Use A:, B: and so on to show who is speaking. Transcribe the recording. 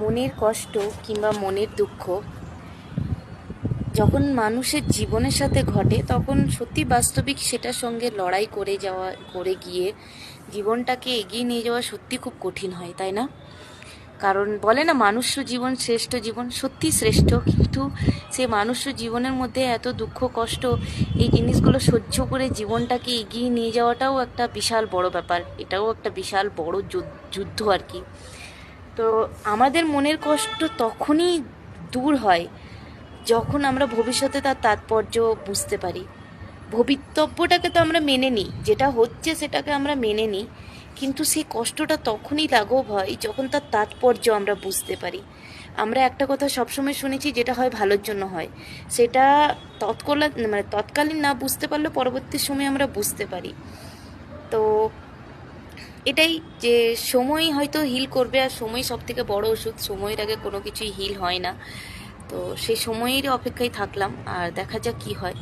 A: মনের কষ্ট কিংবা মনের দুঃখ যখন মানুষের জীবনের সাথে ঘটে তখন সত্যি বাস্তবিক সেটার সঙ্গে লড়াই করে গিয়ে জীবনটাকে এগিয়ে নিয়ে যাওয়া সত্যি খুব কঠিন হয়, তাই না? কারণ বলে না মানুষ্য জীবন শ্রেষ্ঠ জীবন, সত্যি শ্রেষ্ঠ, কিন্তু সে মানুষ্য জীবনের মধ্যে এত দুঃখ কষ্ট এই জিনিসগুলো সহ্য করে জীবনটাকে এগিয়ে নিয়ে যাওয়াটাও একটা বিশাল বড় ব্যাপার, এটাও একটা বিশাল বড় যুদ্ধ আর কি। তো আমাদের মনের কষ্ট তখনই দূর হয় যখন আমরা ভবিষ্যতে তার তাৎপর্য বুঝতে পারি। ভবিতব্যটাকে তো আমরা মেনে নিই, যেটা হচ্ছে সেটাকে আমরা মেনে নিই, কিন্তু সেই কষ্টটা তখনই লাঘব হয় যখন তার তাৎপর্য আমরা বুঝতে পারি। আমরা একটা কথা সবসময় শুনেছি, যেটা হয় ভালোর জন্য হয়, সেটা তৎকালীন না বুঝতে পারলেও পরবর্তী সময়ে আমরা বুঝতে পারি। তো এটাই যে সময় হয়তো হিল করবে, আর সময় সব থেকে বড় ওষুধ, সময়ের আগে কোনো কিছুই হিল হয় না। তো সেই সময়েরই অপেক্ষায় থাকলাম, আর দেখা যাক কী হয়।